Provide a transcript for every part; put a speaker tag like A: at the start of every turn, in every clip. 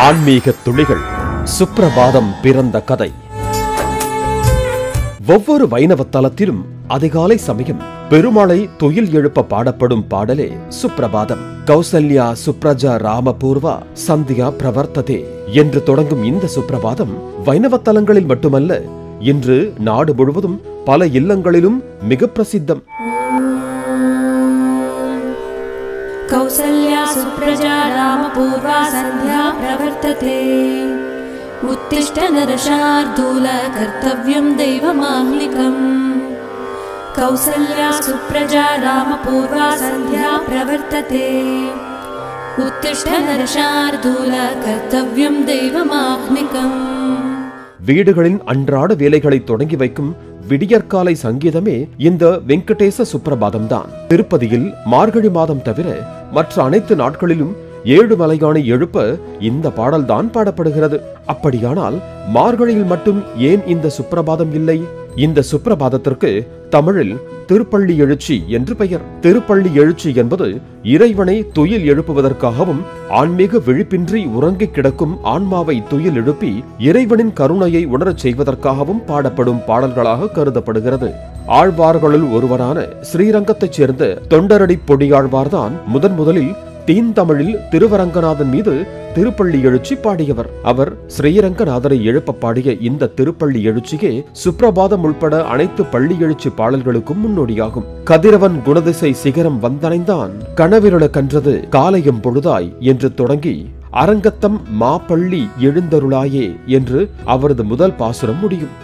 A: ஆன்மீக துளிகள் சுப்ரபாதம் பிறந்த கதை. ஒவ்வொரு வைணவ தலத்திலும் அதிகாலை சமயம் பெருமாளை துயில் எழுப்ப பாடப்படும் பாடலே சுப்ரபாதம். கௌசல்யா சுப்ரஜா ராமபூர்வா சந்தியா பிரவர்த்ததே என்று தொடங்கும் இந்த சுப்ரபாதம் வைணவ தலங்களில் மட்டுமல்ல, இன்று நாடு முழுவதும் பல இல்லங்களிலும் மிக பிரசித்தம்.
B: கௌசல்யா சுப்ரஜா ராமபூர்வா சந்தியா பிரவர்த்ததே உத்திஷ்ட நரசார்தூல கர்த்தவ்யம் தெய்வமாஹ்லிகம். கௌசல்யா சுப்ரஜா ராமபூர்வா சந்தியா பிரவர்த்ததே உத்திஷ்ட நரசார்தூல கர்த்தவ்யம் தெய்வமாஹ்லிகம்.
A: வீடுகளின் அன்றாட வேலைகளை தொடங்கி வைக்கும் விடியற்காலை சங்கீதமே இந்த வெங்கடேச சுப்ரபாதம் தான். திருப்பதியில் மார்கழி மாதம் தவிர மற்ற அனைத்து நாட்களிலும் ஏழுமலையானை எழுப்ப இந்த பாடல்தான் பாடப்படுகிறது. அப்படியானால் மார்கழியில் மட்டும் ஏன் இந்த சுப்ரபாதம் இல்லை? இந்த சுப்ரபாதத்திற்கு தமிழில் திருப்பள்ளி எழுச்சி என்று பெயர். திருப்பள்ளி எழுச்சி என்பது இறைவனை துயில் எழுப்புவதற்காகவும் ஆன்மீக விழிப்பின்றி உறங்கி கிடக்கும் ஆன்மாவை துயில் எழுப்பி இறைவனின் கருணையை உணரச் செய்வதற்காகவும் பாடப்படும் பாடல்களாக கருதப்படுகிறது. ஆழ்வார்களுள் ஒருவரான ஸ்ரீரங்கத்தைச் சேர்ந்த தொண்டரடி பொடியாழ்வார்தான் முதலில் தீந்தமிழில் திருவரங்கநாதன் மீது திருப்பள்ளி எழுச்சி பாடியவர். அவர் ஸ்ரீரங்கநாதரை எழுப்ப பாடிய இந்த திருப்பள்ளி எழுச்சியே சுப்ரபாதம் உள்பட அனைத்து பள்ளி எழுச்சி பாடல்களுக்கும் முன்னோடியாகும். கதிரவன் குணதிசை சிகரம் வந்தனைந்தான், கனவிருள கன்றது காலையும் பொழுதாய் என்று தொடங்கி அரங்கத்தம் மாப்பள்ளி எழுந்தருளாயே என்று அவரது முதல் பாசுரம் முடியும்.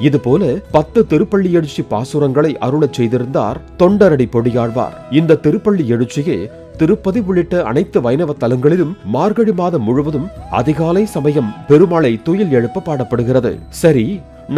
A: இதுபோல 10 திருப்பள்ளி எழுச்சி பாசுரங்களை அருளச் செய்திருந்தார் தொண்டரடி பொடியாழ்வார். இந்த திருப்பள்ளி எழுச்சியே திருப்பதி உள்ளிட்ட அனைத்து வைணவ தலங்களிலும் மார்கழி மாதம் முழுவதும் அதிகாலை சமயம் பெருமாளை துயில் எழுப்ப பாடப்படுகிறது. சரி,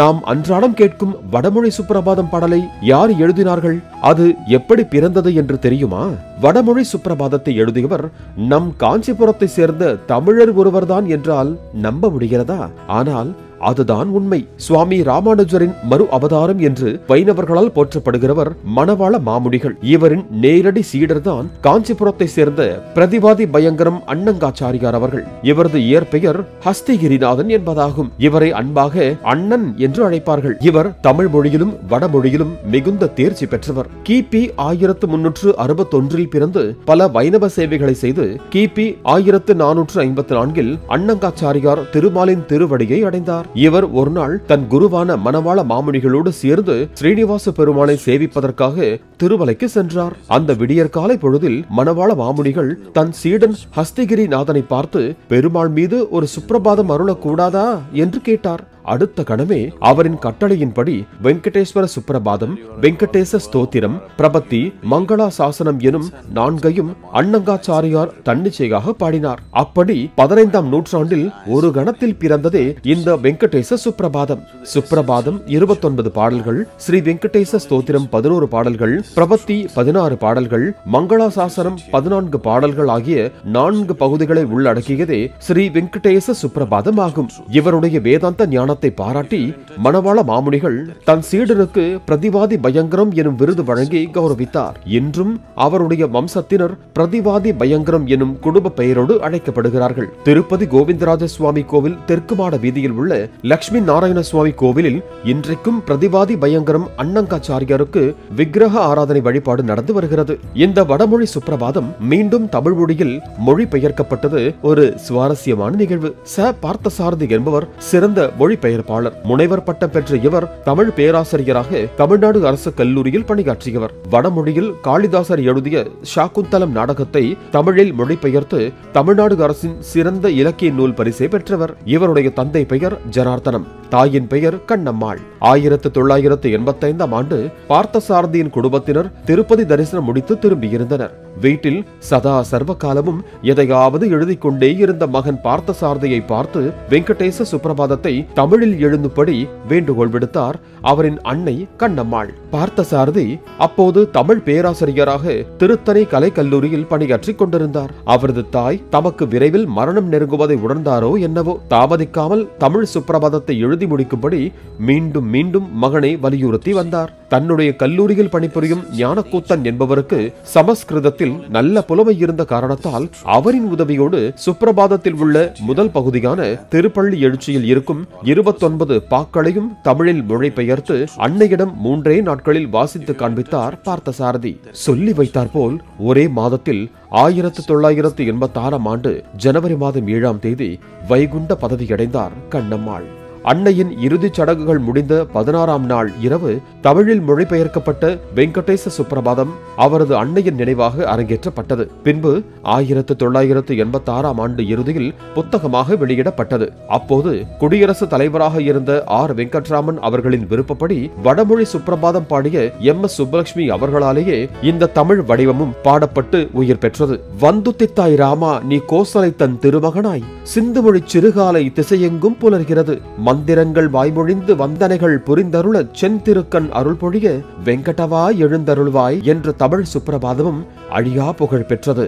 A: நாம் அன்றாடம் கேட்கும் வடமொழி சுப்ரபாதம் பாடலை யார் எழுதினார்கள்? அது எப்படி பிறந்தது என்று தெரியுமா? வடமொழி சுப்ரபாதத்தை எழுதியவர் நம் காஞ்சிபுரத்தை சேர்ந்த தமிழர் ஒருவர்தான் என்றால் நம்ப முடிகிறதா? ஆனால் அதுதான் உண்மை. சுவாமி ராமானுஜரின் மறு அவதாரம் என்று வைணவர்களால் போற்றப்படுகிறவர் மணவாள மாமுனிகள். இவரின் நேரடி சீடர்தான் காஞ்சிபுரத்தை சேர்ந்த பிரதிவாதி பயங்கரம் அண்ணங்காச்சாரியார் அவர்கள். இவரது இயற்பெயர் ஹஸ்திகிரிநாதன் என்பதாகும். இவரை அன்பாக அண்ணன் என்று அழைப்பார்கள். இவர் தமிழ் மொழியிலும் வடமொழியிலும் மிகுந்த தேர்ச்சி பெற்றவர். கிபி 1361 பிறந்து பல வைணவ சேவைகளை செய்து கிபி 1454 அண்ணங்காச்சாரியார் திருமாலின் திருவடியை அடைந்தார். இவர் ஒரு நாள் தன் குருவான மணவாள மாமுனிகளோடு சேர்ந்து ஸ்ரீனிவாச பெருமானை சேவிப்பதற்காக திருமலைக்கு சென்றார். அந்த விடியற்காலை பொழுதில் மணவாள மாமுனிகள் தன் சீடன் ஹஸ்திகிரிநாதனை பார்த்து பெருமாள் மீது ஒரு சுப்ரபாதம் அருளக்கூடாதா என்று கேட்டார். அடுத்த கணமே அவரின் கட்டளையின்படி வெங்கடேஸ்வர சுப்ரபாதம், வெங்கடேச ஸ்தோத்திரம், பிரபத்தி, மங்களா சாசனம் எனும் 4ஐயும் அண்ணங்காச்சாரியார் தன்னிச்சையாக பாடினார். அப்படி 15ஆம் நூற்றாண்டில் ஒரு கணத்தில் பிறந்ததே இந்த வெங்கடேச சுப்ரபாதம். சுப்ரபாதம் 29 பாடல்கள், ஸ்ரீ வெங்கடேச ஸ்தோத்திரம் 11 பாடல்கள், பிரபத்தி 16 பாடல்கள், மங்களா சாசனம் 14 பாடல்கள் ஆகிய 4 பகுதிகளை உள்ளடக்கியதே ஸ்ரீ வெங்கடேச சுப்ரபாதம் ஆகும். இவருடைய வேதாந்த ஞான பாராட்டி மணவாள மாமுனிகள் தன் சீடருக்கு பிரதிவாதி பயங்கரம் எனும் விருது வழங்கி கௌரவித்தார். இன்றும் அவருடைய வம்சத்தினர் பிரதிவாதி பயங்கரம் எனும் குடும்ப பெயரோடு அழைக்கப்படுகிறார்கள். திருப்பதி கோவிந்தராஜ சுவாமி கோவில் தெற்கு மாட வீதியில் உள்ள லட்சுமி நாராயண சுவாமி கோவிலில் இன்றைக்கும் பிரதிவாதி பயங்கரம் அண்ணங்காச்சாரியாருக்கு விக்கிரக ஆராதனை வழிபாடு நடந்து வருகிறது. இந்த வடமொழி சுப்ரபாதம் மீண்டும் தமிழ் மொழியில் மொழி பெயர்க்கப்பட்டது ஒரு சுவாரஸ்யமான நிகழ்வு. ச பார்த்தசாரதி என்பவர் சிறந்த மொழி பெயர்ப்பாளர். முனைவர் பட்டம் பெற்ற இவர் தமிழ் பேராசிரியராக தமிழ்நாடு அரசு கல்லூரியில் பணியாற்றியவர். வடமொழியில் காளிதாசர் எழுதிய சாகுந்தலம் நாடகத்தை தமிழில் மொழிபெயர்த்து தமிழ்நாடு அரசின் சிறந்த இலக்கிய நூல் பரிசை பெற்றவர். இவருடைய தந்தை பெயர் ஜனார்த்தனம், தாயின் பெயர் கண்ணம்மாள். 1985ஆம் ஆண்டு பார்த்தசாரதியின் குடும்பத்தினர் திருப்பதி தரிசனம் முடித்து திரும்பியிருந்தனர். வீட்டில் சதா சர்வ காலமும் எதையாவது எழுதிக் கொண்டே இருந்த மகன் பார்த்தசாரதியை பார்த்து வெங்கடேச சுப்ரபாதத்தை தமிழில் எழுதும்படி வேண்டுகோள் விடுத்தார் அவரின் அன்னை கண்ணம்மாள். பார்த்தசாரதி அப்போது தமிழ் பேராசிரியராக திருத்தணி கலைக்கல்லூரியில் பணியாற்றிக் கொண்டிருந்தார். அவரது தாய் தமக்கு விரைவில் மரணம் நெருங்குவதை உணர்ந்தாரோ என்னவோ, தாமதிக்காமல் தமிழ் சுப்ரபாதத்தை எழுதி முடிக்கும்படி மீண்டும் மீண்டும் மகனை வலியுறுத்தி வந்தார். தன்னுடைய கல்லூரியில் பணிபுரியும் ஞானக்கூத்தன் என்பவருக்கு சமஸ்கிருதத்தில் நல்ல புலமை இருந்த காரணத்தால் அவரின் உதவியோடு சுப்ரபாதத்தில் உள்ள முதல் பகுதியான திருப்பள்ளி எழுச்சியில் இருக்கும் 29 பாக்களையும் தமிழில் மொழிபெயர்த்து அன்னையிடம் 3 நாட்களில் வாசித்து காண்பித்தார் பார்த்தசாரதி. சொல்லி வைத்தார் போல் ஒரே மாதத்தில் 1986 ஆண்டு ஜனவரி மாதம் 7ஆம் தேதி வைகுண்ட பதவியடைந்தார் கண்ணம்மாள். அன்னையின் இறுதிச் சடங்குகள் முடிந்த 16ஆம் நாள் இரவு தமிழில் மொழிபெயர்க்கப்பட்ட வெங்கடேச சுப்ரபாதம் அவரது அன்னையின் நினைவாக அரங்கேற்றப்பட்டது. பின்பு 1986ஆம் ஆண்டு இறுதியில் புத்தகமாக வெளியிடப்பட்டது. அப்போது குடியரசுத் தலைவராக இருந்த ஆர். வெங்கட்ராமன் அவர்களின் விருப்பப்படி வடமொழி சுப்ரபாதம் பாடிய MS சுப்பலட்சுமி அவர்களாலேயே இந்த தமிழ் வடிவமும் பாடப்பட்டு உயிர் பெற்றது. வந்து தித்தாய் ராமா நீ கோசலை தன் திருமகனாய், சிந்துமொழி சிறுகாலை திசையெங்கும் புலர்கிறது, மந்திரங்கள் வாய்மொழிந்து வந்தனைகள் புரிந்தருள செந்திருக்கன் அருள் பொழிய வெங்கடவா எழுந்தருள்வாய் என்ற தமிழ் சுப்ரபாதமும் அழியா புகழ் பெற்றது.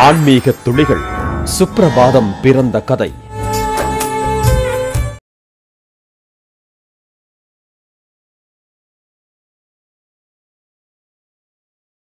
A: ஆன்மீக துளிகள் சுப்ரபாதம் பிறந்த கதை.